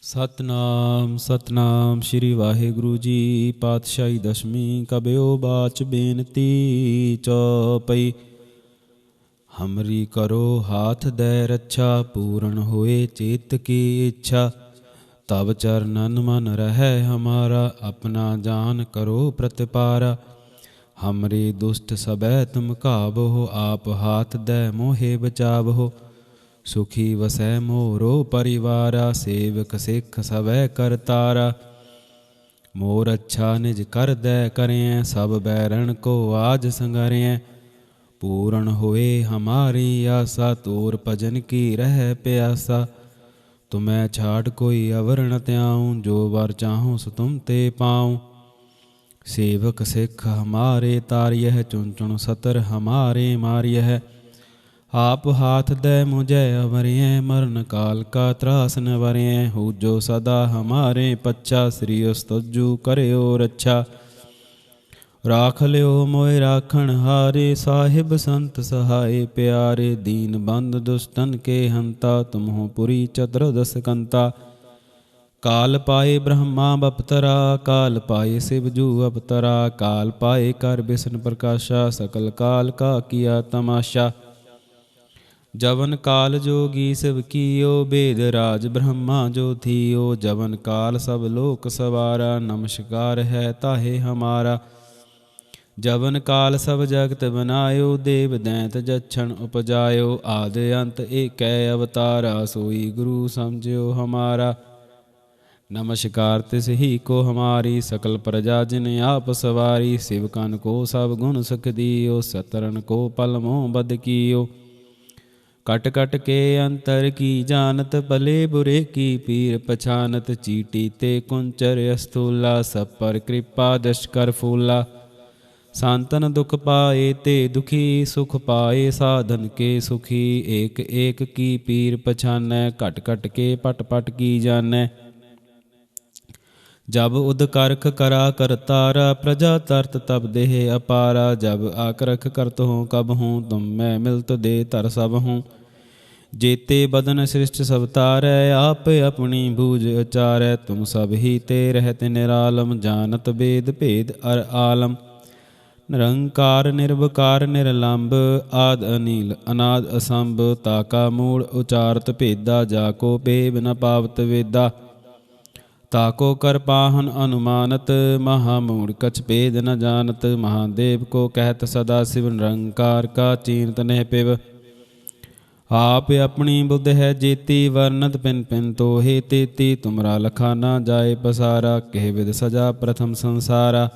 ਸਤਨਾਮ ਸਤਨਾਮ ਸ਼੍ਰੀ ਵਾਹਿਗੁਰੂ ਜੀ। ਪਾਤਸ਼ਾਹੀ ਦਸਵੀਂ ਕਬਿਓ ਬਾਚ ਬੇਨਤੀ ਚੌਪਈ। ਹਮਰੀ ਕਰੋ ਹਾਥ ਦੈ ਰੱਛਾ, ਪੂਰਨ ਹੋਏ ਚੇਤ ਕੀ ਇੱਛਾ। ਤਬ ਚਰਨਨ ਮਨ ਰਹਿ ਹਮਾਰਾ, ਆਪਣਾ ਜਾਨ ਕਰੋ ਪ੍ਰਤਿਪਾਰਾ। ਹਮਰੇ ਦੁਸ਼ਟ ਸਬੈ ਤੁਮ ਘਾਵਹੁ, ਆਪ ਹਾਥ ਦੈ ਮੋਹਿ ਬਚਾਵਹੁ। ਸੁਖੀ ਵਸੈ ਮੋਰੋ ਪਰਿਵਾਰਾ, ਸੇਵਕ ਸਿੱਖ ਸਵੈ ਕਰਤਾਰਾ। ਮੋਰ ਅੱਛਾ ਨਿਜ ਕਰ ਦੈ ਕਰਿਐ, ਸਭ ਬੈਰਣ ਕੋ ਆਜ ਸੰਗਰਿਐ। ਪੂਰਨ ਹੋਏ ਹਮਾਰੀ ਆਸਾ, ਤੋਰ ਭਜਨ ਕੀ ਰਹਿ ਪਿਆਸਾ। ਤੁਮੈ ਛਾੜ ਕੋਈ ਅਵਰ ਨ ਤਿਆਉ, ਜੋ ਵਰ ਚਾਹੂੰ ਸੋ ਤੁਮ ਤੇ ਪਾਉ। ਸੇਵਕ ਸਿੱਖ ਹਮਾਰੇ ਤਾਰਿਯਹਿ, ਚੁਣ ਚੁਣ ਸਤਰ ਹਮਾਰੇ ਮਾਰਿਯਹਿ। ਆਪ ਹਾਥ ਦੈ ਮੁਝੈ ਅਵਰਿਐ, ਮਰਨ ਕਾਲ ਕਾ ਤਰਾਸ ਨ ਵਰਿਐ। ਹੂਜੋ ਸਦਾ ਹਮਾਰੇ ਪੱਛਾ, ਸ੍ਰੀ ਉਸਤਜੂ ਕਰਿਓ ਰੱਛਾ। ਰਾਖ ਲਿਓ ਮੋਇ ਰਾਖਣ ਹਾਰੇ, ਸਾਹਿਬ ਸੰਤ ਸਹਾਏ ਪਿਆਰੇ। ਦੀਨ ਬੰਦ ਦੁਸ਼ਟਨ ਕੇ ਹੰਤਾ, ਤੁਮਹੁ ਪੁਰੀ ਚਤੁਰਦਸ ਕੰਤਾ। ਕਾਲ ਪਾਏ ਬ੍ਰਹਮਾ ਬਪਤਰਾ, ਕਾਲ ਪਾਏ ਸਿਵ ਜੂ ਅਪਤਰਾ। ਕਾਲ ਪਾਏ ਕਰ ਬਿਸ਼ਨ ਪ੍ਰਕਾਸ਼ਾ, ਸਕਲ ਕਾਲ ਕਾ ਕੀਆ ਤਮਾਸ਼ਾ। ਜਵਨ ਕਾਲ ਜੋਗੀ ਸਿਵ ਕੀਓ, ਬੇਦ ਰਾਜ ਬ੍ਰਹਮਾ ਜੋ ਥੀਓ। ਜਵਨ ਕਾਲ ਸਭ ਲੋਕ ਸਵਾਰਾ, ਨਮਸਕਾਰ ਹੈ ਤਾਹੇ ਹਮਾਰਾ। ਜਵਨ ਕਾਲ ਸਭ ਜਗਤ ਬਨਾਇਓ, ਦੇਵ ਦੈਂਤ ਜਛਣ ਉਪਜਾਇਓ। ਆਦ ਅੰਤ ਏਕੈ ਅਵਤਾਰਾ, ਸੋਈ ਗੁਰੂ ਸਮਝਿਓ ਹਮਾਰਾ। ਨਮਸਕਾਰ ਤਿਸ ਹੀ ਕੋ ਹਮਾਰੀ, ਸਕਲ ਪ੍ਰਜਾ ਜਿਨ ਆਪ ਸਵਾਰੀ। ਸਿਵਕਨ ਕੋ ਸਭ ਗੁਣ ਸੁਖ ਦਿਓ, ਸਤਰਨ ਕੋ ਪਲ ਮੋਹ ਬਦ ਕੀਓ। ਕਟ ਕਟ ਕੇ ਅੰਤਰ ਕੀ ਜਾਨਤ, ਭਲੇ ਬੁਰੇ ਕੀ ਪੀਰ ਪਛਾਨਤ। ਚੀਟੀ ਤੇ ਕੁੰਚਰ ਅਸਤੂਲਾ, ਸਭ ਪਰ ਕਿਰਪਾ ਦ੍ਰਿਸ਼ ਕਰ ਫੂਲਾ। ਸੰਤਨ ਦੁਖ ਪਾਏ ਤੇ ਦੁਖੀ, ਸੁਖ ਪਾਏ ਸਾਧਨ ਕੇ ਸੁਖੀ। ਏਕ ਏਕ ਕੀ ਪੀਰ ਪਛਾਨੈ, ਘਟ ਘਟ ਕੇ ਪਟ ਪਟ ਕੀ ਜਾਨੈ। ਜਬ ਉਦ ਕਰਖ ਕਰਾ ਕਰਤਾਰਾ, ਪ੍ਰਜਾ ਤਰਤ ਤਬ ਦੇਹ ਅਪਾਰਾ। ਜਬ ਆਕਰਖ ਕਰਤ ਹੂੰ ਕਬ ਹੂੰ, ਤੁਮ ਮੈਂ ਮਿਲਤ ਦੇ ਧਰ ਸਭ ਹੂੰ। ਜੇਤੇ ਬਦਨ ਸ੍ਰਿਸ਼ਟ ਸਭ ਤਾਰੈ, ਆਪ ਆਪਣੀ ਬੂਝ ਉਚਾਰੈ। ਤੁਮ ਸਭ ਹੀ ਤੇ ਰਹਿਤ ਨਿਰਾਲਮ, ਜਾਨਤ ਬੇਦ ਭੇਦ ਅਰ ਆਲਮ। ਨਿਰੰਕਾਰ ਨਿਰਵਕਾਰ ਨਿਰਲੰਭ, ਆਦ ਅਨੀਲ ਅਨਾਦ ਅਸੰਭ। ਤਾਕਾ ਮੂੜ ਉਚਾਰਤ ਭੇਦਾ, ਜਾ ਕੋ ਭੇਬ ਨ ਪਾਵਤ ਵੇਦਾ। ਤਾਕੋ ਕਰ ਪਾਹਨ ਅਨੁਮਾਨਤ, ਮਹਾ ਮੂੜ ਕਛ ਭੇਦ ਨ ਜਾਨਤ। ਮਹਾਦੇਵ ਕੋ ਕਹਿਤ ਸਦਾ ਸਿਵ, ਨਿਰੰਕਾਰ ਕਾ ਚੀਨਤ ਨਹਿ ਪਿਵ। ਆਪ ਆਪਣੀ ਬੁੱਧ ਹੈ ਜੇਤੀ, ਵਰਨਤ ਪਿਨ ਪਿਨ ਤੋਹੇ ਤੇਤੀ। ਤੁਮਰਾ ਲਖਾ ਨਾ ਜਾਏ ਪਸਾਰਾ, ਕਹਿ ਵਿਦ ਸਜਾ ਪ੍ਰਥਮ ਸੰਸਾਰਾ।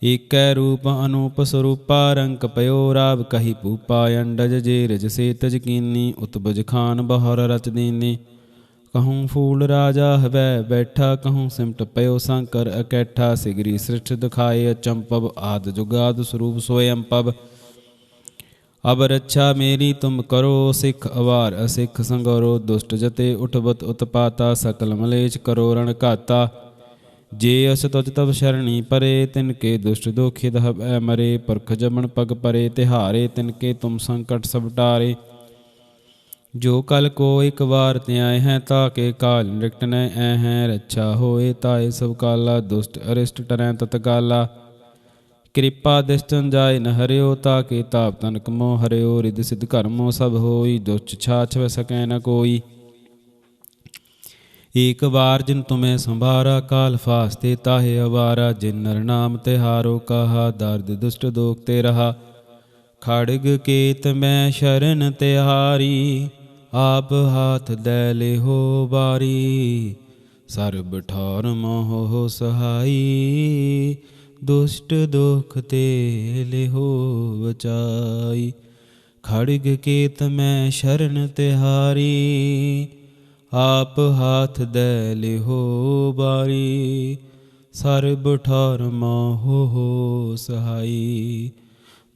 ਏਕੈ ਰੂਪ ਅਨੂਪ ਸਰੂਪਾ, ਰੰਕ ਪਇਓ ਰਾਵ ਕਹੀ ਭੂਪਾ। ਅੰਡਜ ਜੇ ਰਜ ਸੇ ਤਜ ਕੀਨੀ, ਉਤਬਜ ਖਾਨ ਬਹੁਰ ਰਚ ਦੀਨੀ। ਕਹੂੰ ਫੂਲ ਰਾਜਾ ਹਵੈ ਬੈਠਾ, ਕਹੂੰ ਸਿਮਟ ਪਇਓ ਸ਼ੰਕਰ ਅਕੈਠਾ। ਸਿਗਰੀ ਸ੍ਰਿਸ਼ਟ ਦਿਖਾਏ ਅਚੰਭਵ, ਆਦ ਜੁਗਾਦ ਸਰੂਪ ਸੋਇ ਅੰਪਵ। ਅਬ ਰੱਛਾ ਮੇਰੀ ਤੁਮ ਕਰੋ, ਸਿੱਖ ਅਵਾਰ ਅਸਿੱਖ ਸੰਗਰੋ। ਦੁਸ਼ਟ ਜਤੇ ਉਠਬਤ ਉਤਪਾਤਾ, ਸਕਲ ਮਲੇਛ ਕਰੋ ਰਣ ਘਾਤਾ। ਜੇ ਅਸ ਤੁਜ ਤਬ ਸ਼ਰਣੀ ਪਰੇ, ਤਿਨਕੇ ਦੁਸ਼ਟ ਦੋਖਿਤ ਹਵੈ ਮਰੇ। ਪੁਰਖ ਜਮਨ ਪਗ ਪਰੇ ਤਿਹਾਰੇ, ਤਿਨਕੇ ਤੁਮ ਸੰਕਟ ਸਭ ਟਾਰੇ। ਜੋ ਕਲ ਕੋ ਇਕ ਵਾਰ ਧਿਆਏ ਹੈ, ਤਾਕੇ ਕਾਲ ਨਿਰਖਟ ਨ ਐ ਹੈ। ਰੱਛਾ ਹੋਏ ਤਾਏ ਸਭ ਕਾਲਾ, ਦੁਸ਼ਟ ਅਰਿਸ਼ਟ ਟਰੈ ਤਤਕਾਲਾ। ਕਿਰਪਾ ਦਿਸ਼ਟਨ ਜਾਏ ਨ ਹਰਿਓ, ਤਾਕੇ ਤਾਪ ਤਨਕ ਮੋ ਹਰਿਓ। ਰਿਦ ਸਿਧ ਕਰਮੋ ਸਭ ਹੋਈ, ਦੁਸ਼ਟ ਛਾਛ ਸਕੈ ਨ ਕੋਈ। ਏਕ ਵਾਰ ਜਿਨ ਤੁਮੈ ਸੰਭਾਰਾ, ਕਾਲ ਫਾਸਤੇ ਤਾਹੇ ਅਵਾਰਾ। ਜਿਨ ਨਰ ਨਾਮ ਤਿਹਾਰੋ ਕਹਾ, ਦਰਦ ਦੁਸ਼ਟ ਦੋਖ ਤੇ ਰਹਾ। ਖੜਗ ਕੇਤ ਮੈਂ ਸ਼ਰਨ ਤਿਹਾਰੀ, ਆਪ ਹਾਥ ਦੈ ਲਿਹੋ ਬਾਰੀ। ਸਰਬ ਠੌਰ ਮੋਹ ਸਹਾਈ, ਦੁਸ਼ਟ ਦੋਖ ਤੇ ਲਿਹੋ ਬਚਾਈ। ਖੜਗ ਕੇਤ ਮੈਂ ਸ਼ਰਨ ਤਿਹਾਰੀ, ਆਪ ਹਾਥ ਦੈ ਲਿਹੋ ਬਾਰੀ। ਸਰਬ ਠੌਰ ਮੋਹ ਸਹਾਈ,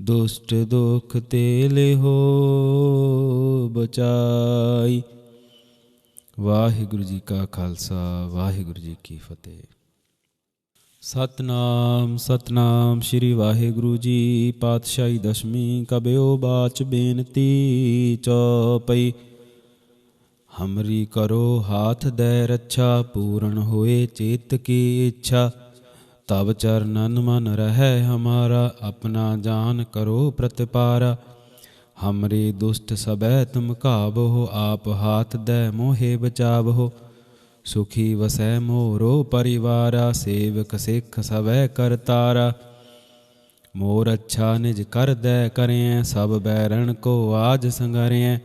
ਦੁਸ਼ਟ ਦੋਖ ਤੇ ਲਿਹੋ ਬਚਾਈ। ਵਾਹਿਗੁਰੂ ਜੀ ਕਾ ਖਾਲਸਾ, ਵਾਹਿਗੁਰੂ ਜੀ ਕੀ ਫਤਿਹ। ਸਤਨਾਮ ਸਤਨਾਮ ਸ਼੍ਰੀ ਵਾਹਿਗੁਰੂ ਜੀ। ਪਾਤਸ਼ਾਹੀ ਦਸਵੀਂ ਕਬਿਓ ਬਾਚ ਬੇਨਤੀ ਚੌਪਈ। हमरी करो हाथ दे रक्षा, पूर्ण होए चेत की इच्छा। तब चरणन मन रहे हमारा, अपना जान करो प्रतिपारा। हमरे दुष्ट सबै तुम काबो, आप हाथ दे मोहे बचाबो। सुखी वसै मोरो परिवारा, सेवक सिख सबै करतारा। मोर अच्छा निज कर दे करें, सब बैरन को आज संगरें।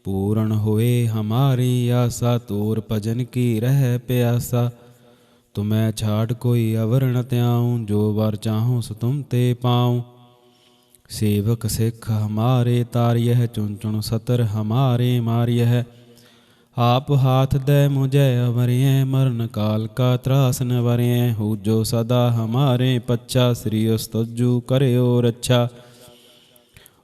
पूर्ण होए हमारी आशा, तोर भजन की रह प्यासा। तुम्हें छाड़ कोई अवर न त्याऊँ, जो वर चाहूँ सो तुम ते पाऊँ। सेवक सिख हमारे तारियह, चुन चुन सतर हमारे मारियह। आप हाथ दे मुझे अवरिय, मरण काल का त्रास न वरिय। हो जो सदा हमारे पच्छा, श्री स्तुजु करियो रक्षा।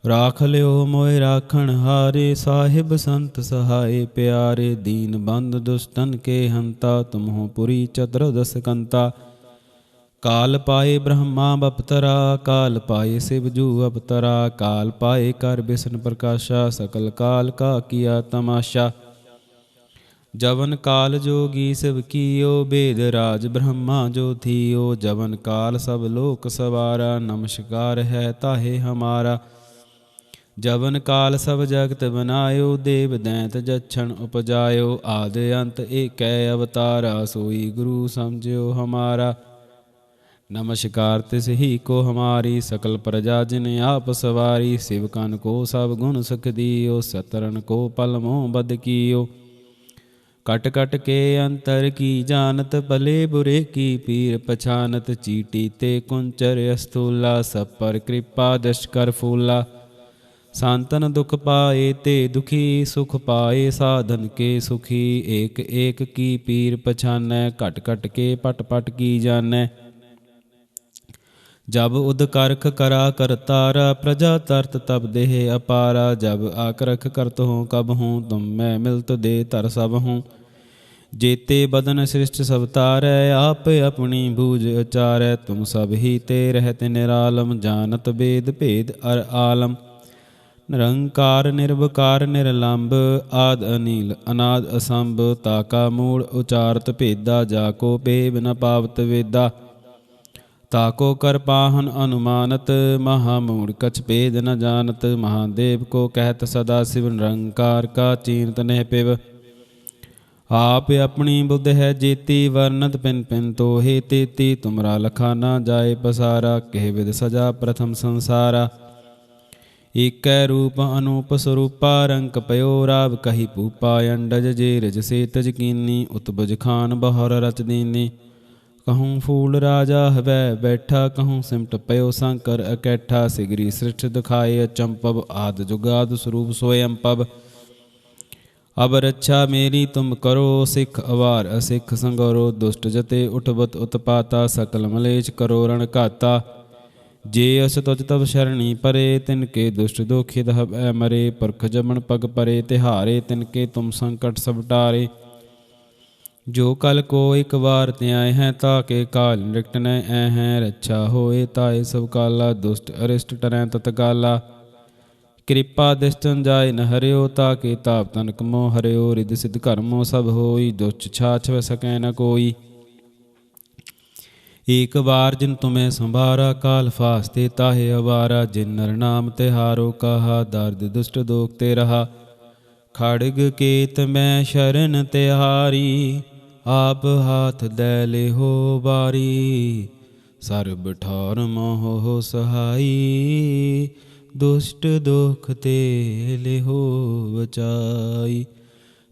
राख लियो मोय राखण हारे, साहिब संत सहाय प्यारे। दीन बंद दुष्टन के हंता, तुम हो पुरी चतुर्दश कंता। काल पाए ब्रह्मा बपतरा, काल पाए शिवजू अवतरा। काल पाए कर विष्णु प्रकाशा, सकल काल का किया तमाशा। जवन काल जोगी शिव कियो, वेद राज ब्रह्मा जो थियो। जवन काल सब लोक सवारा, नमस्कार है ताहे हमारा। जवन काल सब जगत बनायो, देव दैंत जच्छन उपजायो। आदि अंत एक अवतारा, सोई गुरु समझियो हमारा। नमस्कार तिस ही को हमारी, सकल प्रजा जिन आप सवारी। शिवकन को सब गुण सुख दियो, सतरन को पल मोह बद कियो। कट कट के अंतर की जानत, भले बुरे की पीर पछानत। चीटी ते कुंचर अस्थूला, सब पर कृपा दृष्ट कर फूला। सांतन दुख पाए ते दुखी, सुख पाए साधन के सुखी। एक एक की पीर पछानै, कट कट के पट पट की जानै। जब उदकारख करा करतारा, प्रजा तरत तब देह अपारा। जब आकरख करत हूँ कब हूँ, तुम मैं मिलत दे तर सब हूँ। जेते बदन सृष्ट सब तारै, आप अपनी भूज उचारै। तुम सब ही ते रहते निरालम, जानत वेद भेद अर आलम। निरंकार निर्विकार निरलंब, आद अनील अनाद असंभ। ताका मूल उचारत भेदा, जाको पेव न पावत वेदा। ताको कर पाहन अनुमानत, महामूढ़ कछ भेद न जानत। महादेव को कहत सदा शिव, निरंकार का चीनत नह पिव। आप अपनी बुद्ध है जेती, वर्णत पिन पिन तो हे तेती। तुमरा लखा न जाए पसारा, कह विद सजा प्रथम संसारा। एक रूप अनूप स्वरूपा, रंक पयो राव कही पूपा। अंडज जे रज से तज कीनी, उत्बुज खान बहर रच दीनी। कहूँ फूल राजा हवै बैठा, कहूँ सिमट पयो शंकर अकैठा। सिगरी सृष्ट दिखाए अचंपव, आद जुगाद स्वरूप स्वयं पव। अब रक्षा मेरी तुम करो, सिख अवार असिख संगरो। दुष्ट जते उठबत उत्पाता, सकल मलेच करो रण घाता। जे अस तुझ तब शरणी परे, तिनके दुष्ट दोखित हवै मरे। पुरख जमन पग परे तिहारे, तिनके तुम संकट सब टारे। जो कल को एक बार त्याय हैं, ताके काल नृक्त न ऐ हैं। रक्षा होए ताए सब काला, दुष्ट अरिष्ट टरै तत्काला। कृपा दिष्टन जाय न हरियो, ताके ताप तनक मोह हरियो। रिद सिद्ध कर्मो सब होई, दुष्ट छाछ सकै न कोई। एक बार जिन तुम्हें संभारा, काल फास्ते ताहे अवारा। जिन नर नाम तिहारो कहा, दार्द दुष्ट दोखते रहा। खड़ग केत मैं शरण तिहारी, आप हाथ दे लेहो बारी। सर्ब ठौर मोह सहाई, दुष्ट दुख ते लेहो बचाई।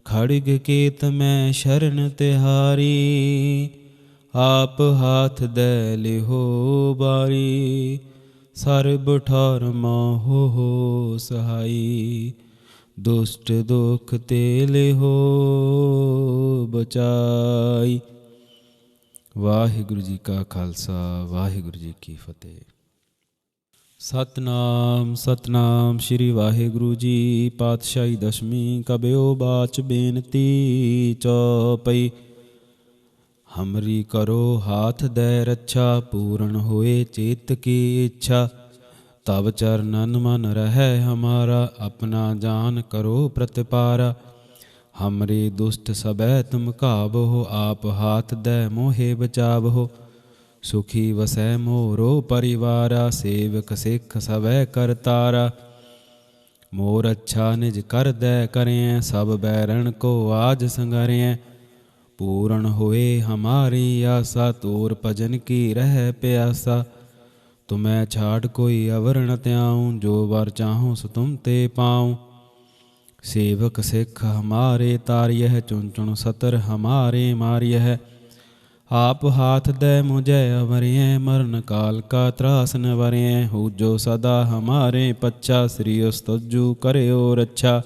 खड़ग केत मैं शरण तिहारी, आप हाथ दे लेहो बारी। सर्ब ठौर मोह सहाई, दुष्ट दुख ते लेहो बचाई। वाहिगुरु जी का खालसा, वाहिगुरु जी की फतेह। सतनाम सतनाम श्री वाहिगुरु जी। पातशाही दशमी कबियो बाच बेनती चौपई। हमरी करो हाथ दे रक्षा, पूर्ण होए चेत की इच्छा। तब चरणन मन रहे हमारा, अपना जान करो प्रतिपारा। हमरे दुष्ट सबै तुम काबहो, आप हाथ दै मोहे बचावहो। सुखी वसै मोरो परिवारा, सेवक सिख सबै करतारा। मोर अच्छा निज कर दै करें, सब बैरन को आज संगरें। पूर्ण होए हमारी आशा, तोर भजन की रह प्यासा। तुम्हें छाड़ कोई अवर न त्याऊँ, जो वर चाहूँ सो तुम ते पाऊँ। सेवक सिख हमारे तारियह, चुन चुन सतर हमारे मारियह। आप हाथ दे मुझे अवरिय, मरण काल का त्रास न वरिय। हो जो सदा हमारे पच्छा, श्री स्तुजु करियो रक्षा।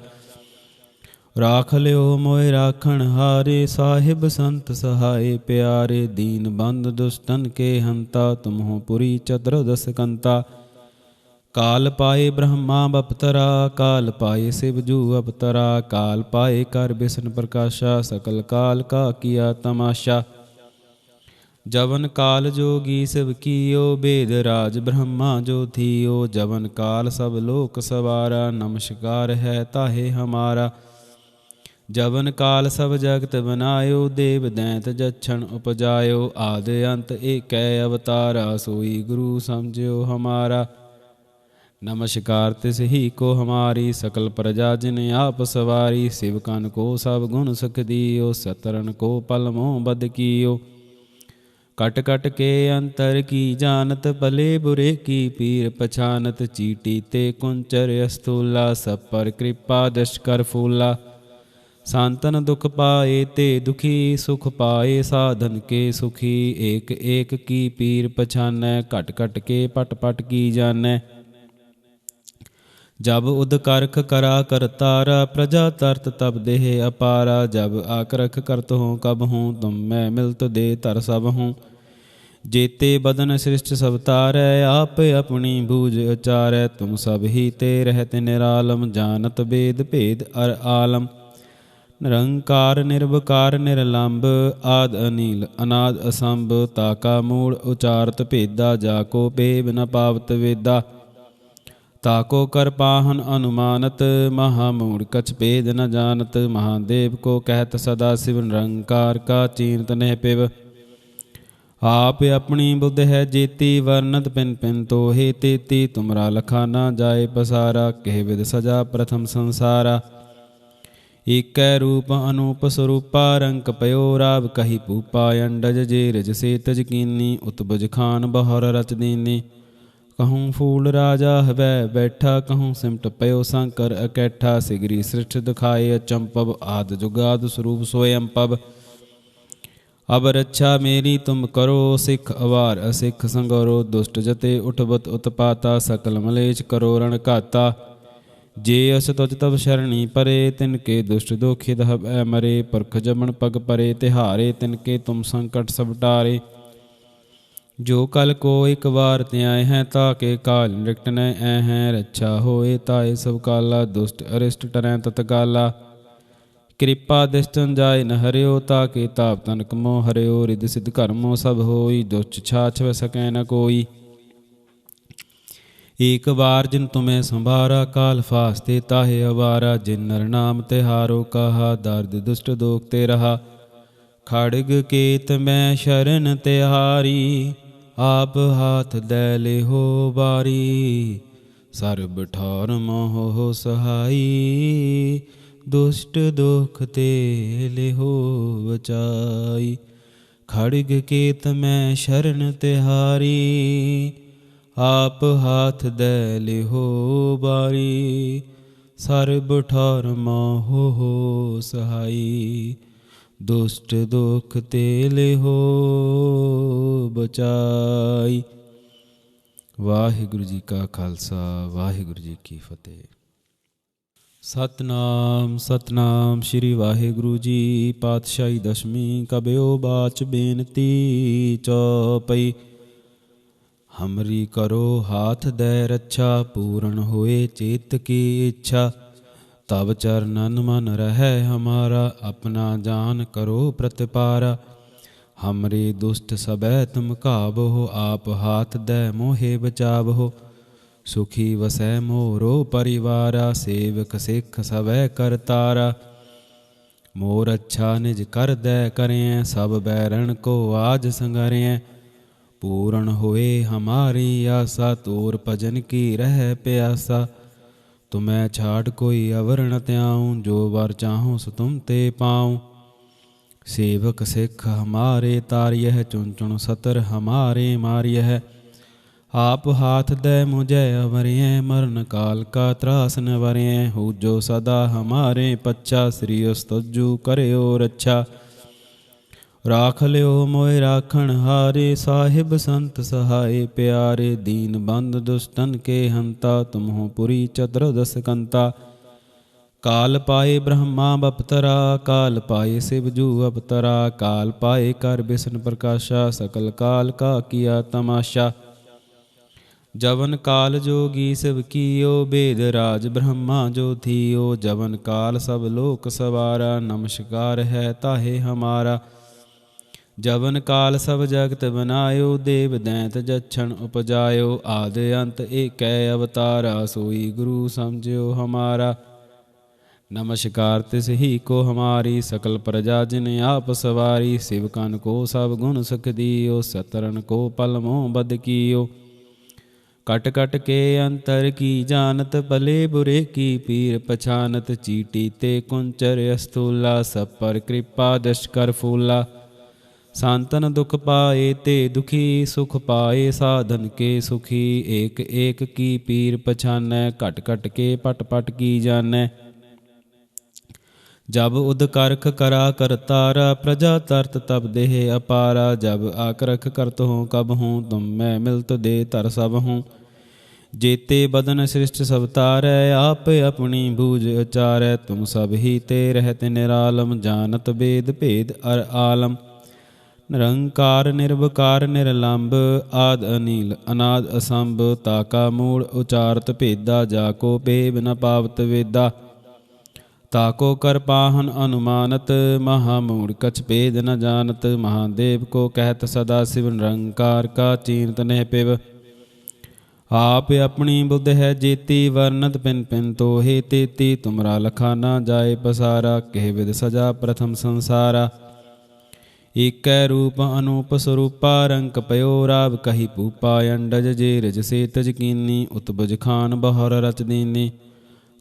राख लियो मोय राखण हारे, साहिब संत सहाय प्यारे। दीन बंद दुष्टन के हंता, तुम हो पुरी चतुर्दश कंता। काल पाए ब्रह्मा बपतरा, काल पाए शिवजू अवतरा। काल पाए कर विष्णु प्रकाशा, सकल काल का किया तमाशा। जवन काल जोगी शिव कियो, वेद राज ब्रह्मा जो थियो। जवन काल सब लोक सवारा, नमस्कार है ताहे हमारा। जवन काल सब जगत बनायो, देव दैंत जच्छन उपजायो। आदि अंत एकै अवतारा, सोई गुरु समझियो हमारा। नमस्कार तिस ही को हमारी, सकल प्रजा जिन आप सवारी। शिवकन को सब गुण सुख दियो, सतरन को पल मोह बद कियो। कट कट के अंतर की जानत, भले बुरे की पीर पछानत। चीटी ते कुंचर स्थूला, सब पर कृपा दृष्ट कर फूला। सांतन दुख पाए ते दुखी, सुख पाए साधन के सुखी। एक एक की पीर पछानै, घट घट के पट पट की जानै। जब उदकारख करा करतारा, प्रजा तरत तब देह अपारा। जब आकरख करत हूँ कब हूँ, तुम मैं मिलत दे तर सब हूँ। जेते बदन सृष्ट सब तारै, आप अपनी बूझ उचारै। तुम सब ही ते रहते निरालम, जानत वेद भेद अर आलम। निरंकार निर्विकार निरलंब, आद अनील अनाद असंभ। ताका मूल उचारत भेदा, जाको पेव न पावत वेदा। ताको कर पाहन अनुमानत, महामूढ़ कछ भेद न जानत। महादेव को कहत सदा शिव, निरंकार का चीनत नह पिव। आप अपनी बुद्ध है जेती, वर्णत पिन पिन तो हे तेती। तुमरा लखा ना जाए पसारा, कह विद सजा प्रथम संसारा। एक रूप अनूप स्वरूपा, रंक पयो राव कही पूपा। अंडज जे रज से तज कीनी, उत्बुज खान बहर रच दीनी। कहूँ फूल राजा हवै बैठा, कहूँ सिमट पयो शंकर अकैठा। सिगरी सृष्ट दिखाए अचंपव, आद जुगाद स्वरूप स्वयं पव। अब रक्षा मेरी तुम करो, सिख अवार असिख संगरो। दुष्ट जते उठबत उत्पाता, सकल मलेच करो रण घाता। जे अस तुझ तब शरणी परे, तिनके दुष्ट दोखित हवै मरे। पुरख जमन पग परे तिहारे, तिनके तुम संकट सब टारे। जो कल को एक बार त्याय हैं, ताके काल नृक्त न ऐ हैं। रक्षा होए ताए सब काला, दुष्ट अरिष्ट टरैं तत्काला। कृपा दिष्टन जाय न हरियो, ताके ताप तनक मोह हरियो। रिद सिद्ध कर्मो सब होई, दुष्ट छाछ व सकै न कोई। एक बार जिन तुम्हें संभारा, काल फास्ते ताहे अवारा। जिन नर नाम तिहारो कहा, दर्द दुष्ट दोखते रहा। खड़ग केत मैं शरण तिहारी, आप हाथ दे ले हो बारी। सर्ब ठौर मोह हो सहाई, दुष्ट दुख ते ले हो बचाई। खड़ग केत मैं शरण तिहारी, आप हाथ दे लिहो बारी। सर्ब ठौर मोह हो सहाई, दुष्ट दुख ते लिहो बचाई। वाहिगुरु जी का खालसा, वाहिगुरु जी की फतेह। सतनाम सतनाम श्री वाहिगुरु जी। पातशाही दशमी कबियो बाच बेनती चौपई। हमरी करो हाथ दे रक्षा, पूर्ण होए चेत की इच्छा। तब चरणन मन रहे हमारा, अपना जान करो प्रतिपारा। हमरे दुष्ट सबै तुम काबहो, आप हाथ दे मोहे बचावहो। सुखी वसै मोरो परिवारा, सेवक सिख सबै करतारा। मोर अच्छा निज कर दै करें, सब बैरण को आज संगरें। पूर्ण होए हमारी आशा, तोर भजन की रह प्यासा। तुम्हें छाड़ कोई अवर न त्याऊँ, जो वर चाहूँ सो तुम ते पाऊँ। सेवक सिख हमारे तारियह, चुन चुन सतर हमारे मारियह। आप हाथ दे मुझे अवरिय, मरण काल का त्रास न वरिय। हो जो सदा हमारे पच्छा, श्री स्तुजु करियो रक्षा। राख लियो मोए राखण हारे, साहिब संत सहाय प्यारे। दीन बंद दुष्टन के हंता, तुम हो पुरी चतुर्दश कंता। काल पाए ब्रह्मा बपतरा, काल पाए शिवजू अवतरा। काल पाए कर विष्णु प्रकाशा, सकल काल का किया तमाशा। जवन काल जोगी शिव कियो, वेद राज ब्रह्मा जो थियो। जवन काल सब लोक सवारा, नमस्कार है ताहे हमारा। जवन काल सब जगत बनायो, देव दैंत जच्छन उपजायो। आदि अंत एक अवतारा, सोई गुरु समझियो हमारा। नमस्कार तिस ही को हमारी, सकल प्रजा जिन आप सवारी। शिवकन को सब गुण सुख दियो, सतरन को पल मोह बद कियो। कट कट के अंतर की जानत, भले बुरे की पीर पछानत। चीटी ते कुंचर अस्थूला, सब पर कृपा दृष्ट कर फूला। सांतन दुख पाए ते दुखी, सुख पाए साधन के सुखी। एक एक की पीर पछानै, कट कट के पट पट की जानै। जब उदकारख करा करतारा, प्रजा तरत तब देह अपारा। जब आकरख करत हूँ कब हूँ, तुम मैं मिलत दे तर सब हूँ। जेते बदन सृष्ट सब तारै, आप अपनी बूझ उचारै। तुम सब ही ते रहते निरालम, जानत वेद भेद अर आलम। निरंकार निर्विकार निरलंब, आद अनील अनाद असंभ। ताका मूल उचारत भेदा, जाको भेद न पावत वेदा। ताको कर पाहन अनुमानत, महामूढ़ कछ भेद न जानत। महादेव को कहत सदा शिव, निरंकार का चीनत नह पिव। आप अपनी बुद्ध है जेती, वर्णत पिन पिन तो हे तेती। तुमरा लखा ना जाए पसारा, कह विद सजा प्रथम संसारा। एक रूप अनूप स्वरूपा, रंक पयो राव कही पूपा। अंडज जे रज से तज कीनी, उत्बुज खान बहर रच दीनी।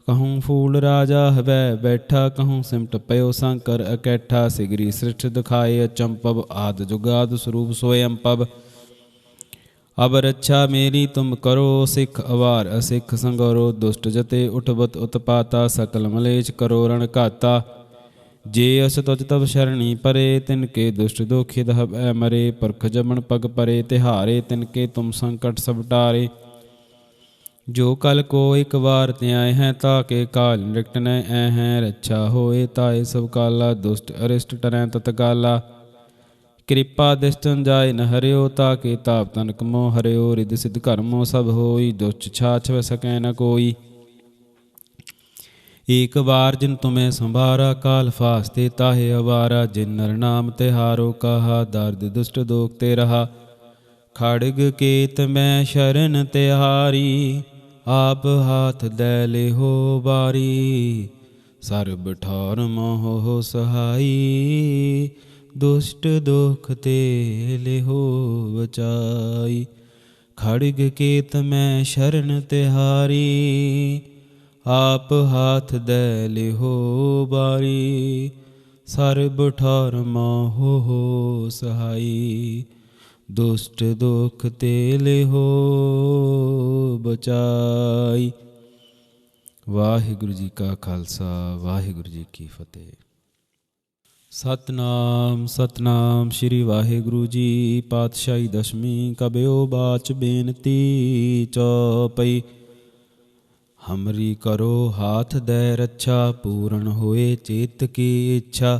कहूँ फूल राजा हवै बैठा, कहूँ सिमट पयो शंकर अकैठा। सिगरी सृष्ट दिखाए अचंपव, आद जुगाद स्वरूप सोयम पव। अब रक्षा मेरी तुम करो, सिख अवार असिख संगरो। दुष्ट जते उठबत उत्पाता, सकल मलेच करो रण घाता। जे अस तुझ तब शरणी परे, तिनके दुष्ट दोखित हवै मरे। पुरख जमन पग परे तिहारे, तिनके तुम संकट सब टारे। जो कल को एक बार त्याय हैं, ताके काल नृक्त न ऐ हैं। रक्षा होए ताए सब काला, दुष्ट अरिष्ट टरैं तत्काला। कृपा दिष्टन जाय न हरियो, ताके ताप तनक मोह हरियो। रिद सिद्ध कर्मो सब होई, दुष्ट छाछ व सकै न कोई। एक बार जिन तुम्हें संभारा, काल फास्ते ताहे अवारा। जिन नर नाम तिहारो कहा, दर्द दुष्ट दोखते रहा। खड़ग केत मैं शरण तिहारी, आप हाथ दे ले हो बारी। सर्ब ठौर मोह हो सहाई, दुष्ट दुख ते ले हो बचाई। खड़ग केत मैं शरण तिहारी, आप हाथ दे ले हो बारी। सर्ब ठौर मोह हो सहाई, दुष्ट दुख ते ले हो बचाई। वाहिगुरु जी का खालसा, वाहिगुरु जी की फतेह। सतनाम सतनाम श्री वाहिगुरु जी। पातशाही दशमी कबियो बाच बेनती चौपई। हमरी करो हाथ दे रक्षा, पूर्ण होए चेत की इच्छा।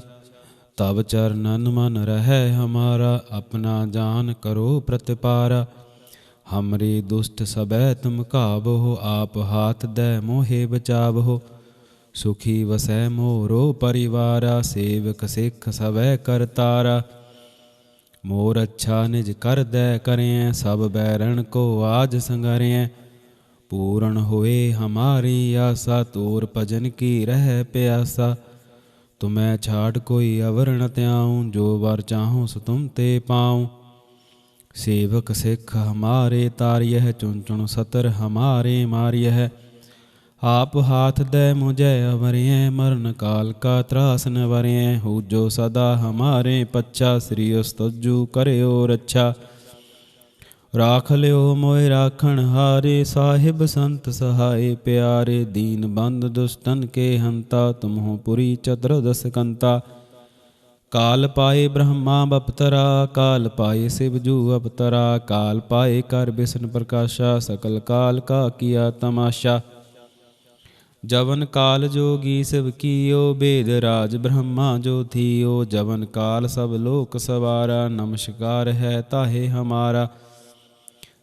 तब चरणन मन रहे हमारा, अपना जान करो प्रतिपारा। हमरे दुष्ट सबै तुम काबो, आप हाथ दे मोहे बचावो। सुखी वसै मोरो परिवारा, सेवक सिख सवै करतारा। मोर अच्छा निज कर दै करें, सब बैरण को आज संगरें। पूर्ण होए हमारी आशा, तोर भजन की रह प्यासा। तुम्हें छाड़ कोई अवर न त्याऊँ, जो वर चाहूँ सो तुम ते पाऊँ। सेवक सिख हमारे तारियह, चुन चुन सतर हमारे मारियह। आप हाथ दे मुझे अवरिय, मरण काल का त्रास न वरिय। हो जो सदा हमारे पच्छा, श्री स्तुजु करियो रक्षा। राख लियो मोए राखण हारे, साहिब संत सहाय प्यारे। दीन बंद दुष्टन के हंता, तुम हो पुरी चतुर्दश कंता। काल पाए ब्रह्मा बपतरा, काल पाए शिवजू अवतरा। काल पाए कर विष्णु प्रकाशा, सकल काल का किया तमाशा। जवन काल जोगी शिव कियो, वेद राज ब्रह्मा जो थियो। जवन काल सब लोक सवारा, नमस्कार है ताहे हमारा।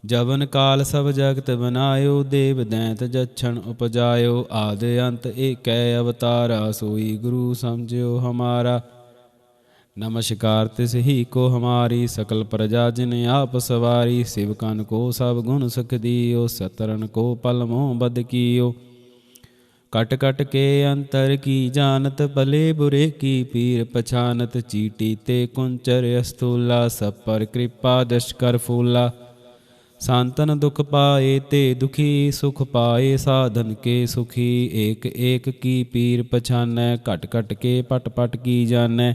जवन काल सब जगत बनायो, देव दैंत जच्छन उपजायो। आदि अंत एक अवतारा, सोई गुरु समझियो हमारा। नमस्कार तिस ही को हमारी, सकल प्रजा जिन आप सवारी। शिवकन को सब गुण सुख दियो, सतरन को पल मोह बद कियो। कट कट के अंतर की जानत, भले बुरे की पीर पछानत। चीटी ते कुंचर अस्थूला, सब पर कृपा दृष्ट कर फूला। सांतन दुख पाए ते दुखी, सुख पाए साधन के सुखी। एक एक की पीर पछानै, घट घट के पट पट की जानै।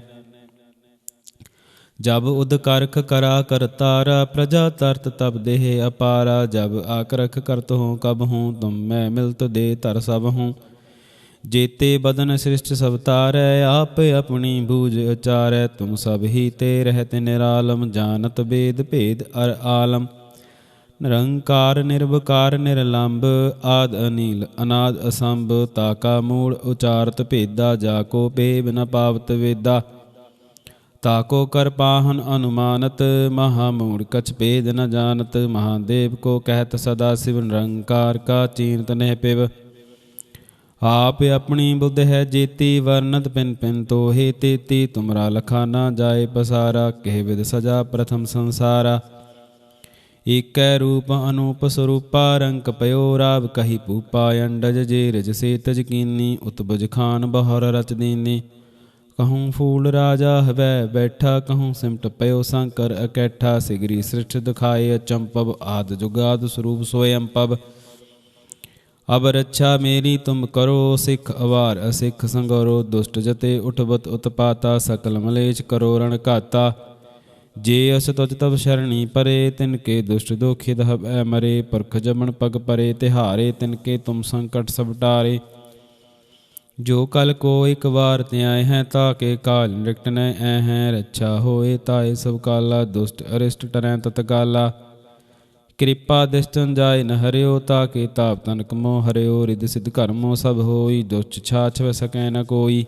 जब उद करख करा करतारा, प्रजा तरत तब देह अपारा। जब आकरख करत हूँ कब हूँ, तुम मैं मिलत दे तर सब हूँ। जेते बदन सृष्ट सब तारै, आप अपनी बूझ उचारै। तुम सब ही ते रहते निरालम, जानत वेद भेद अर आलम। निरंकार निर्विकार निरलंब, आद अनिल अनाद असंभ। ताका मूल उचारत भेदा, जाको पेब न पावत वेदा। ताको कर पाहन अनुमानत, महामूढ़ कछ भेद न जानत। महादेव को कहत सदा शिव, निरंकार का चीनत नह पिब। आप अपनी बुद्ध है जेती, वर्णत पिन पिन तो हे तेती। तुमरा लखा ना जाए पसारा, कह विद सजा प्रथम संसारा। एक रूप अनूप स्वरूपा, रंक पयो राव कही पूपा। अंडज जे रज से तज कीनी, उत्बुज खान बहर रच दीनी। कहूँ फूल राजा हवै बैठा, कहूँ सिमट पयो शंकर अकैठा। सिगरी सृष्ट दिखाए अचंपव, आद जुगाद स्वरूप सोयम पव। अब रक्षा मेरी तुम करो, सिख अवार असिख संगरो। दुष्ट जते उठबत उत्पाता, सकल मलेच करो रण घाता। जे अस तुझ तब शरणी परे, तिनके दुष्ट दोखित हवै मरे। पुरख जमन पग परे तिहारे, तिनके तुम संकट सब टारे। जो कल को एक बार त्याय हैं, ताके काल नृक्त न ऐ हैं। रक्षा होए ताए सब काला, दुष्ट अरिष्ट टरै तत्काला। कृपा दृष्टन जाय न हरियो, ताके ताप तनक मोह हरियो। रिद सिद्ध कर्मो सब होई, दुष्ट छाछ व सकै न कोई।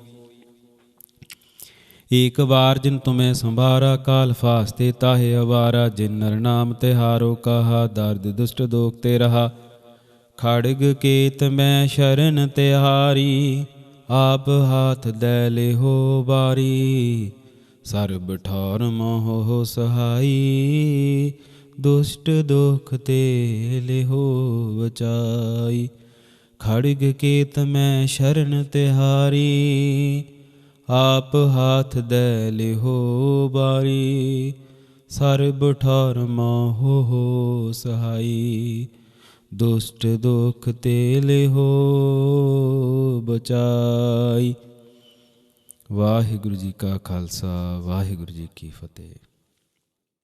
एक बार जिन तुम्हें संभारा, काल फास्ते ताहे अवारा। जिन नर नाम तिहारो कहा, दर्द दुष्ट दोखते रहा। खड़ग केत मैं शरण तिहारी, आप हाथ दे ले हो बारी। सर्ब ठौर मोह हो सहाई, दुष्ट दुख ते लेहो बचाई। खड़ग केत मैं शरण तिहारी, आप हाथ दे लेहो बारी। सर्ब ठौर मोह हो सहाई, दुष्ट दुख ते लेहो बचाई। वाहिगुरु जी का खालसा, वाहिगुरु जी की फतेह।